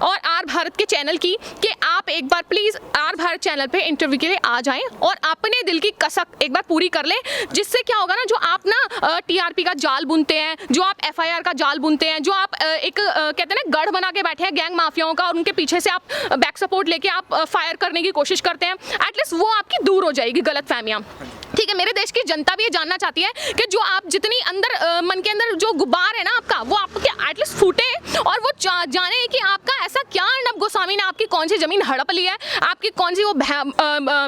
और आर भारत के चैनल की कि आप एक बार प्लीज़ आर भारत चैनल पे इंटरव्यू के लिए आ जाएं और अपने दिल की कसक एक बार पूरी कर लें। जिससे क्या होगा ना, जो आप ना टीआरपी का जाल बुनते हैं, जो आप एफआईआर का जाल बुनते हैं, जो आप कहते हैं ना गढ़ बना के बैठे हैं गैंग माफियाओं का, और उनके पीछे से आप बैक सपोर्ट लेके आप फायर करने की कोशिश करते हैं, एटलीस्ट वो आपकी दूर हो जाएगी गलतफहमियां। ठीक है, मेरे देश की जनता भी ये जानना चाहती है कि जो आप जितनी अंदर मन के अंदर जो गुब्बार है ना आपका, वो आपके एटलीस्ट फूटे और वो जाने कि आपका ऐसा क्या अर्नब गोस्वामी ने आपकी कौन सी जमीन हड़प ली है, आपकी कौन सी वो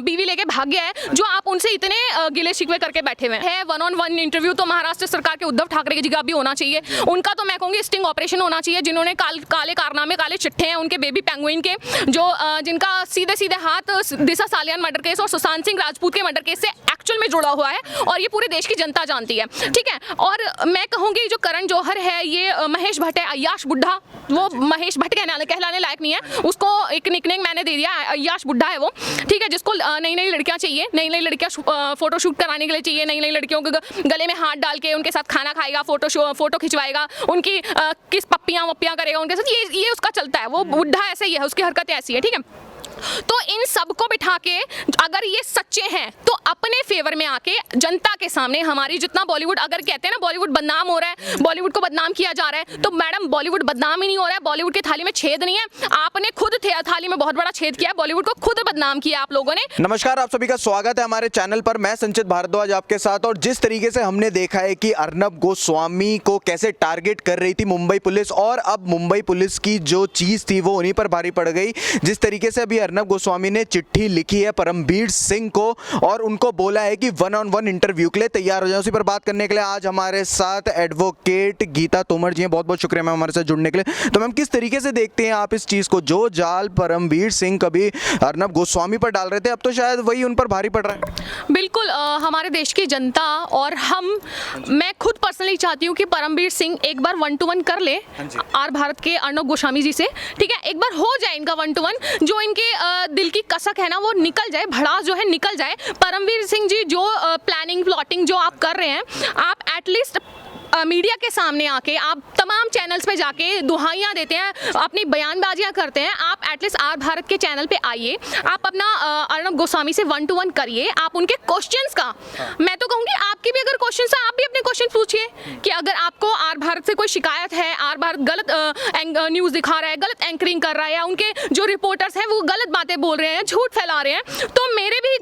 बीवी लेके भाग गया है, जो आप उनसे इतने गिले शिकवे करके बैठे हुए हैं। 1-on-1 इंटरव्यू तो महाराष्ट्र सरकार के उद्धव ठाकरे जी का भी होना चाहिए। उनका तो मैं कहूँगी स्टिंग ऑपरेशन होना चाहिए। जिन्होंने काले कारनामे, काले चिट्ठे हैं उनके बेबी पेंगुइन के, जो जिनका सीधे सीधे हाथ दिशा सालियान मर्डर केस और सुशांत सिंह राजपूत के मर्डर केस से एक्चुअल में जुड़ा हुआ है, और ये पूरे देश की जनता जानती है। ठीक है, और मैं कहूँगी जो करण जौहर है, ये महेश भट्ट है, अय्याश बुड्ढा, वो महेश भट्ट कहलाने लायक नहीं है, उसको एक निकनेम मैंने दे दिया, अय्याश बुड्ढा है वो। ठीक है, जिसको नई नई लड़कियां चाहिए, नई नई लड़कियां फोटोशूट कराने के लिए चाहिए, नई नई लड़कियों के गले में हाथ डाल के उनके साथ खाना खाएगा, फोटो खिंचवाएगा, उनकी किस पप्पियां करेगा उनके साथ, ये उसका चलता है। वो बुड्ढा ऐसे ही है, उसकी हरकतें ऐसी है। ठीक है, तो इन सबको बिठा के अगर ये सच्चे हैं तो अपने फेवर में आके जनता के सामने हमारी जितना बॉलीवुड, अगर कहते हैं ना बॉलीवुड बदनाम हो रहा है, बॉलीवुड को बदनाम किया जा रहा है, तो मैडम बॉलीवुड बदनाम ही नहीं हो रहा है। बॉलीवुड की थाली में छेद नहीं है, आपने खुद थाली में बहुत बड़ा छेद किया है, बॉलीवुड को खुद बदनाम किया आप लोगों ने। नमस्कार, आप सभी का स्वागत है हमारे चैनल पर। मैं संचित भारद्वाज आपके साथ। और जिस तरीके से हमने देखा है कि अर्नब गोस्वामी को कैसे टारगेट कर रही थी मुंबई पुलिस, और अब मुंबई पुलिस की जो चीज थी वो उन्हीं पर भारी पड़ गई। जिस तरीके से अभी अर्नब गोस्वामी ने चिट्ठी लिखी है परमबीर सिंह को और उनको बोला है कि 1-on-1 इंटरव्यू के लिए तैयार हो जाए। उसी पर बात करने के लिए आज हमारे साथ एडवोकेट गीता तोमर जी हैं। बहुत बहुत शुक्रिया मैम हमारे साथ जुड़ने के लिए। तो मैम, किस तरीके से देखते हैं आप इस चीज को, जो जाल परमबीर सिंह कभी अर्नब गोस्वामी पर डाल रहे थे, अब तो शायद वही उन पर भारी पड़ रहा है? बिल्कुल, हमारे देश की जनता और मैं खुद पर्सनली चाहती हूँ कि परमबीर सिंह एक बार 1-to-1 कर ले आर भारत के अर्नब गोस्वामी जी से। ठीक है, एक बार हो जाए इनका 1-to-1, जो इनके दिल की कसक है ना वो निकल जाए, भड़ास जो है निकल जाए। परमबीर सिंह जी, जो प्लानिंग प्लॉटिंग जो आप कर रहे हैं, आप एटलीस्ट मीडिया के सामने आके आप तमाम चैनल्स पे जाके दुहाइयाँ देते हैं, अपनी बयानबाजियाँ करते हैं, आप एटलीस्ट आर भारत के चैनल पे आइए, आप अपना अर्नब गोस्वामी से 1-to-1 करिए। आप उनके क्वेश्चंस का, मैं तो कहूँगी आपकी भी अगर क्वेश्चंस है, आप भी अपने क्वेश्चन पूछिए कि अगर आपको आर भारत से कोई शिकायत है, आर भारत गलत न्यूज़ दिखा रहा है, गलत एंकरिंग कर रहा है, या उनके जो रिपोर्टर्स हैं वो गलत बातें बोल रहे हैं, झूठ फैला रहे हैं, तो मेरे भी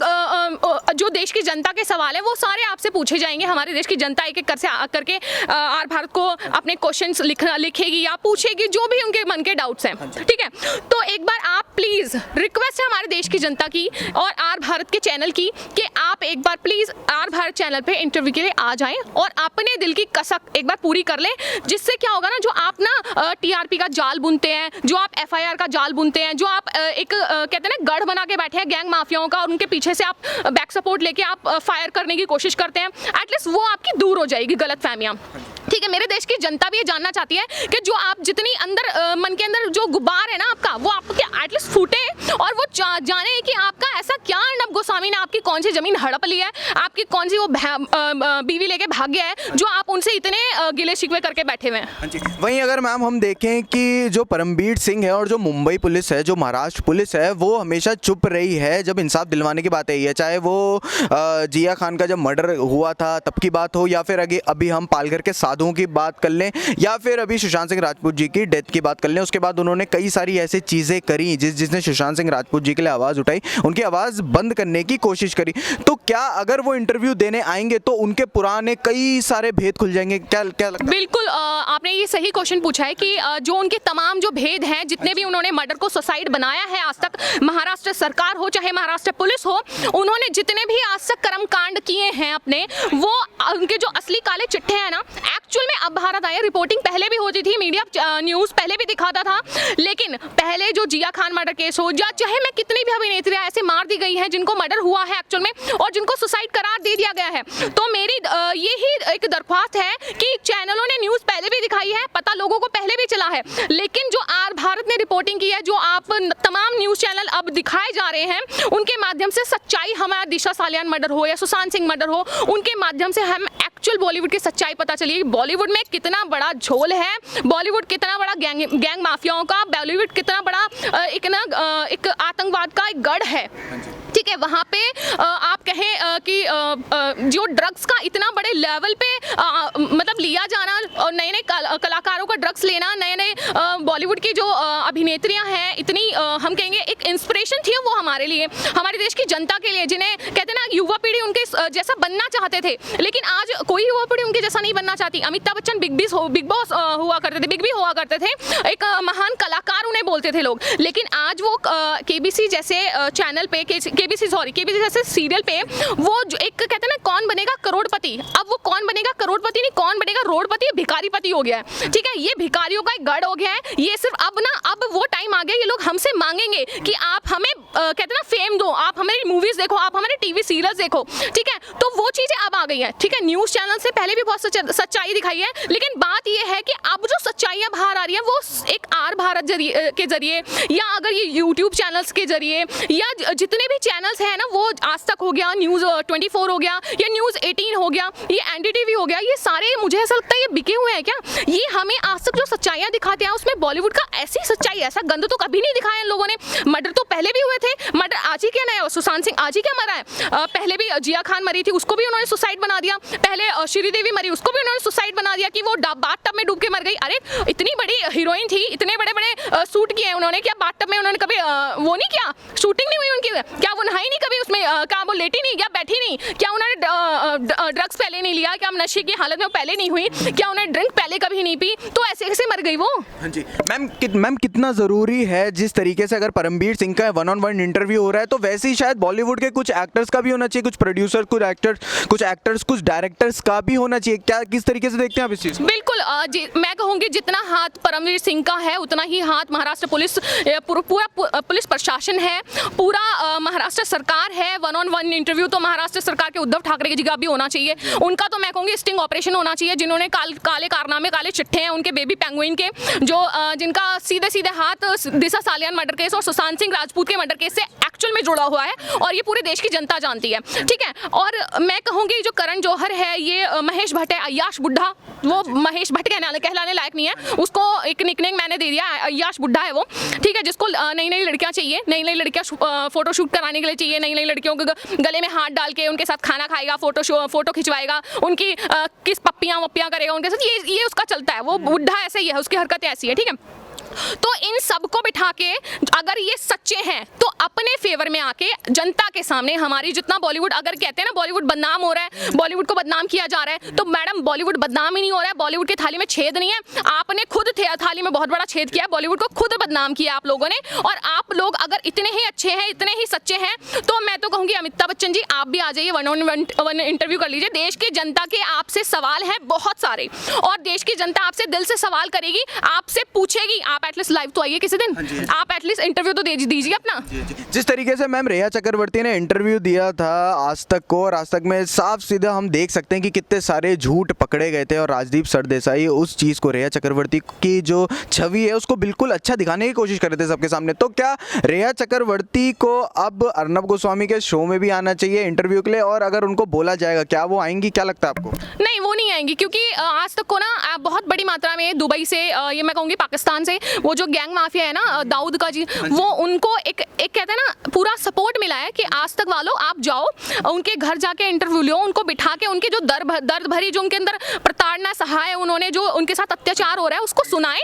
जो देश की जनता के सवाल है वो सारे आपसे पूछे जाएंगे। हमारे देश की जनता एक एक करके आर भारत को अपने क्वेश्चंस लिखेगी या पूछेगी, जो भी उनके मन के डाउट्स हैं। ठीक है, तो एक बार आप प्लीज़, रिक्वेस्ट है हमारे देश की जनता की और आर भारत के चैनल की कि आप एक बार प्लीज़ आर भारत चैनल पे इंटरव्यू के लिए आ जाएं और अपने दिल की कसक एक बार पूरी कर लें। जिससे क्या होगा ना, जो आप ना टीआरपी का जाल बुनते हैं, जो आप एफआईआर का जाल बुनते हैं, जो आप कहते हैं ना गढ़ बना के बैठे हैं गैंग माफियाओं का, और उनके पीछे से आप बैक सपोर्ट लेके आप फायर करने की कोशिश करते हैं, एटलीस्ट वो आपकी दूर हो जाएगी गलतफहमियां। ठीक है, मेरे देश की जनता भी ये जानना चाहती है कि जो आप जितनी अंदर मन के अंदर जो गुब्बार है ना आपका, वो आपके एटलीस्ट फूटे और वो जाने कि आपका ऐसा क्या अर्नब गोस्वामी ने आपकी कौन सी जमीन हड़प ली है, आपकी कौन सी वो बीवी लेके भाग गया है, जो आप उनसे इतने गिले शिकवे करके बैठे हुए हैं। वहीं अगर मैम हम देखें कि जो परमबीर सिंह है और जो मुंबई पुलिस है, जो महाराष्ट्र पुलिस है, वो हमेशा चुप रही है जब इंसाफ दिलवाने की बात आई है। चाहे वो जिया खान का जब मर्डर हुआ था तब की बात हो, या फिर अभी हम पालघर के साधुओं की बात कर लें, या फिर अभी सुशांत सिंह राजपूत जी की डेथ की बात कर लें। उसके बाद उन्होंने कई सारी ऐसी चीज़ें करी जिसने सुशांत सिंह राजपूत जी के लिए आवाज़ उठाई, उनकी आवाज़ बंद करने की कोशिश करी। तो क्या अगर वो इंटरव्यू देने आएंगे तो उनके पुराने कई सारे भेद खुल जाएंगे? क्या लगता है? बिल्कुल, आपने ये सही क्वेश्चन पूछा है कि जो उनके तमाम जो भेद हैं, जितने भी उन्होंने मर्डर को सुसाइड बनाया है आज तक, महाराष्ट्र सरकार हो चाहे महाराष्ट्र पुलिस हो, उन्होंने जितने भी आज तक कर्मकांड किए हैं अपने, वो उनके जो असली काले चिट्ठे हैं ना, एक्चुअल में अब भारत आया, रिपोर्टिंग पहले भी होती थी, मीडिया न्यूज़ पहले भी दिखाता था, लेकिन पहले जो जिया खान मर्डर केस हो, या चाहे मैं कितनी भी अभिनेत्रियां ऐसे मार दी गई हैं जिनको मर्डर हुआ है एक्चुअल में, और जिनको सुसाइड करार दे दिया गया है। तो मेरी यही एक दरख्वास्त है कि चैनलों ने न्यूज़ पहले भी दिखाई है, पता लोगों को पहले भी चला है, लेकिन जो आर भारत ने रिपोर्टिंग की है, जो आप तमाम न्यूज़ चैनल अब दिखाए जा रहे हैं, उनके माध्यम से सच्चाई, हमारा दिशा सालियान मर्डर हो या सुशांत सिंह मर्डर हो, उनके माध्यम से हम एक्चुअल बॉलीवुड की सच्चाई पता चली। बॉलीवुड में कितना बड़ा झोल है, बॉलीवुड कितना बड़ा गैंग माफियाओं का, बॉलीवुड कितना बड़ा एक आतंकवाद का एक गढ़ है। ठीक है, वहाँ पे आप कहें कि जो ड्रग्स का इतना बड़े लेवल पे मतलब लिया जाना और नए नए कलाकारों का ड्रग्स लेना, नए नए बॉलीवुड की जो अभिनेत्रियां हैं, इतनी हम कहेंगे एक इंस्पिरेशन थी वो हमारे लिए, हमारे देश की जनता के लिए, जिन्हें कहते हैं ना युवा पीढ़ी उनके जैसा बनना चाहते थे, लेकिन आज कोई युवा पीढ़ी उनके जैसा नहीं बनना चाहती। अमिताभ बच्चन बिग बॉस हुआ करते थे, बिग बी हुआ करते थे, एक महान कलाकार उन्हें बोलते थे लोग, लेकिन आज वो केबीसी जैसे चैनल पे केबीसी जैसे सीरियल पे वो जो एक कहते हैं ना कौन बनेगा करोड़पति, अब वो कौन बनेगा करोड़पति नहीं, कौन बनेगा रोडपति, भिखारीपति हो गया है। ठीक है, ये भिखारियों का एक गढ़ हो गया है। ये सिर्फ अब वो टाइम आ गया, ये लोग हमसे मांगेंगे कि आप हमें कहते हैं ना फेम दो, आप हमारी मूवीज देखो, आप हमारे टीवी सीरियल्स देखो। ठीक है, तो वो चीजें अब आ गई हैं। ठीक है, न्यूज चैनल से पहले भी बहुत सच्चाई दिखाई है, लेकिन बात ये है कि अब जो सच्चाइयां बाहर आ रही है वो एक आर भारत के जरिए, या अगर ये यूट्यूब चैनल्स के जरिए, या जितने भी चैनल्स हैं ना, वो आज तक हो गया, न्यूज़ 24 हो गया, या न्यूज़ 18 हो गया, ये एनडीटीवी हो गया, ये सारे मुझे ऐसा लगता है ये बिके हुए हैं क्या। ये हमें आज तक जो सच्चाइयां दिखाते हैं उसमें बॉलीवुड का ऐसी सच्चाई, ऐसा गंद तो कभी नहीं दिखाया इन लोगों ने। मर्डर तो पहले भी हुए थे, मर्डर आज ही क्या नया, सुशांत सिंह आज ही क्या मरा है, पहले भी जिया खान मरी थी, उसको भी उन्होंने सुसाइड बना दिया, पहले श्रीदेवी मरी, उसको भी उन्होंने सुसाइड बना दिया कि वो बाथटब में डूब के मर गई। अरे इतनी बड़ी हीरोइन थी, इतने बड़े बड़े सूट किए उन्होंने, क्या बाथटब में उन्होंने कभी वो नहीं किया, शूटिंग नहीं हुई उनकी, क्या वो नहाई नहीं कभी उसमें, क्या वो लेटी नहीं, क्या बैठी नहीं, क्या उन्होंने ड्रग्स पहले नहीं लिया, क्या नशे की हालत में पहले नहीं हुई, क्या उन्होंने ड्रिंक पहले कभी नहीं पी, तो ऐसे कैसे मर गई वो। हाँ जी मैम कितना ज़रूरी है, जिस तरीके से अगर परमबीर सिंह का 1-on-1 इंटरव्यू हो रहा है, तो वैसे ही शायद बॉलीवुड के कुछ एक्टर्स का भी होना चाहिए, कुछ प्रोड्यूसर, कुछ एक्टर्स, कुछ डायरेक्टर्स का भी होना चाहिए। क्या किस तरीके से देखते हैं आप इस चीज़? बिल्कुल, मैं कहूँगी जितना हाथ परमवीर सिंह का है उतना ही हाथ महाराष्ट्र पुलिस, पूरा पुलिस प्रशासन है, पूरा महाराष्ट्र सरकार है। 1-on-1 इंटरव्यू तो महाराष्ट्र सरकार के उद्धव ठाकरे की जगह भी होना चाहिए, उनका तो मैं कहूँगी स्टिंग ऑपरेशन होना चाहिए, जिन्होंने काले कारनामे, काले चिट्ठे हैं उनके बेबी पेंगुइन के, जो जिनका सीधे सीधे हाथ दिशा सालियान मर्डर केस और सुशांत सिंह राजपूत के मर्डर केस से एक्चुअल में जुड़ा हुआ है, और ये पूरे देश की जनता जानती है। ठीक है, और मैं कहूँगी जो करण जौहर है, ये महेश भट्ट है, अय्याश बुड्ढा, वो महेश भट्ट कहलाने लायक नहीं है, उसको एक निकनेम मैंने दे दिया, अय्याश बुड्ढा है वो। ठीक है, जिसको नई नई लड़कियां चाहिए, नई नई लड़कियां फोटोशूट कराने के लिए चाहिए, नई नई लड़कियों के गले में हाथ डाल के उनके साथ खाना खाएगा, फोटो खिंचवाएगा, उनकी किस पप्पियां करेगा उनके साथ, ये उसका चलता है, वो बुड्ढा ऐसे ही है, उसकी हरकतें ऐसी है। ठीक है, तो इन सबको बिठा के अगर ये सच्चे हैं तो अपने फेवर में आके जनता के सामने हमारी जितना बॉलीवुड, अगर कहते हैं ना बॉलीवुड बदनाम हो रहा है, बॉलीवुड को बदनाम किया जा रहा है, तो मैडम बॉलीवुड बदनाम ही नहीं हो रहा है, बॉलीवुड की थाली में छेद नहीं है, आपने खुद थाली में बहुत बड़ा छेद किया है, बॉलीवुड को खुद बदनाम किया आप लोगों ने। और आप लोग अगर इतने ही अच्छे हैं, इतने ही सच्चे हैं, तो मैं तो कहूँगी अमिताभ बच्चन जी आप भी आ जाइए, 1-on-1 इंटरव्यू कर लीजिए। देश की जनता के आपसे सवाल हैं बहुत सारे, और देश की जनता आपसे दिल से सवाल करेगी, आपसे पूछेगी, आप एटलीस्ट लाइव तो आइए किसी दिन, आप एटलीस्ट इंटरव्यू तो दीजिए अपना। जिस तरीके से मैम रेया चक्रवर्ती ने इंटरव्यू दिया था आज तक को, और आज तक में साफ सीधा हम देख सकते हैं कि कितने सारे झूठ पकड़े गए थे, और राजदीप सरदेसाई उस चीज़ को, रेया चक्रवर्ती की जो छवि है उसको बिल्कुल अच्छा दिखाने की कोशिश कर रहे थे सबके सामने। तो क्या रेया चक्रवर्ती को अब अर्नब गोस्वामी के शो में भी आना चाहिए इंटरव्यू के लिए, और अगर उनको बोला जाएगा क्या वो आएंगी, क्या लगता है आपको? नहीं, वो नहीं आएंगी, क्योंकि आज तक को ना बहुत बड़ी मात्रा में दुबई से, ये मैं कहूँगी पाकिस्तान से, वो जो गैंग माफिया है ना दाऊद का जी, वो उनको एक कहते हैं ना पूरा सपोर्ट मिला है कि आज तक वालों आप जाओ उनके घर जाके इंटरव्यू लो, उनको बिठा के उनके जो दर्द भरी जो उनके अंदर प्रताड़ना सहा है, उन्होंने जो उनके साथ अत्याचार हो रहा है उसको सुनाए,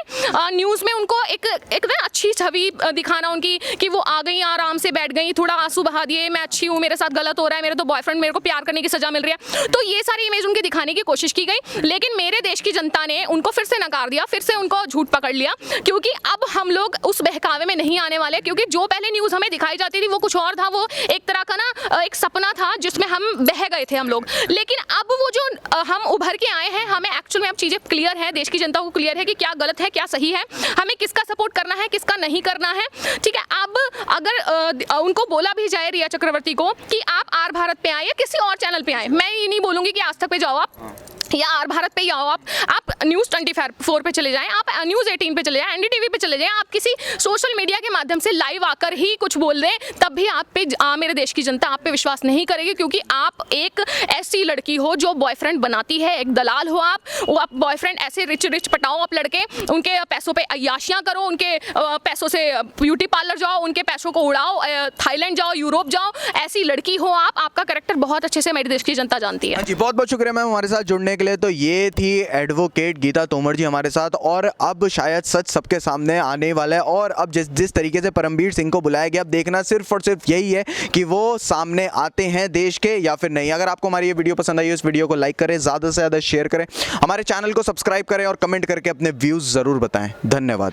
न्यूज़ में उनको एक ना अच्छी छवि दिखाना उनकी, कि वो आ गई आराम से बैठ गई, थोड़ा आंसू बहा दिए, मैं अच्छी हूँ, मेरे साथ गलत हो रहा है, मेरे तो बॉयफ्रेंड मेरे को प्यार करने की सजा मिल रही है, तो ये सारी इमेज उनकी दिखाने की कोशिश की गई, लेकिन मेरे देश की जनता ने उनको फिर से नकार दिया, फिर से उनको झूठ पकड़ लिया, क्योंकि अब हम लोग उस बहकावे में नहीं आने आने वाले, क्योंकि जो पहले न्यूज़ हमें दिखाई जाती थी वो कुछ और था, वो एक तरह का ना एक सपना था जिसमें हम बह गए थे हम लोग। लेकिन अब वो जो हम उभर के आए हैं, हमें एक्चुअल में अब चीज़ें क्लियर है, देश की जनता को क्लियर है कि क्या गलत है क्या सही है, हमें किसका सपोर्ट करना है किसका नहीं करना है। ठीक है, अब अगर उनको बोला भी जाए रिया चक्रवर्ती को कि आप आर भारत पे आए या किसी और चैनल पे आए, मैं ये नहीं बोलूँगी कि आज तक पे जाओ आप या आर भारत पे ही आओ, आप न्यूज़ 24 पे चले जाएं, आप न्यूज़ 18 पे चले जाएं, एनडीटीवी पे चले जाएं, आप किसी सोशल मीडिया के माध्यम से लाइव आकर ही कुछ बोल दें, तब भी आप पे मेरे देश की जनता आप पे विश्वास नहीं करेगी, क्योंकि आप एक ऐसी लड़की हो जो बॉयफ्रेंड बनाती है, एक दलाल हो आप बॉयफ्रेंड ऐसे रिच पटाओ आप लड़के, उनके पैसों पे अय्याशियाँ करो, उनके पैसों से ब्यूटी पार्लर जाओ, उनके पैसों को उड़ाओ, थाईलैंड जाओ, यूरोप जाओ, ऐसी लड़की हो आप, आपका कैरेक्टर बहुत अच्छे से मेरे देश की जनता जानती है। जी बहुत बहुत शुक्रिया मैम हमारे साथ जुड़ने के लिए। तो ये थी एडवोकेट गीता तोमर जी हमारे साथ, और अब शायद सच सबके सामने आने वाला है, और अब जिस तरीके से परमबीर सिंह को बुलाया गया, अब देखना सिर्फ और सिर्फ यही है कि वो सामने आते हैं देश के या फिर नहीं। अगर आपको हमारी ये वीडियो पसंद आई, इस वीडियो को लाइक करें, ज़्यादा से ज़्यादा शेयर करें, हमारे चैनल को सब्सक्राइब करें और कमेंट करके अपने व्यूज़ ज़रूर बताएं। धन्यवाद।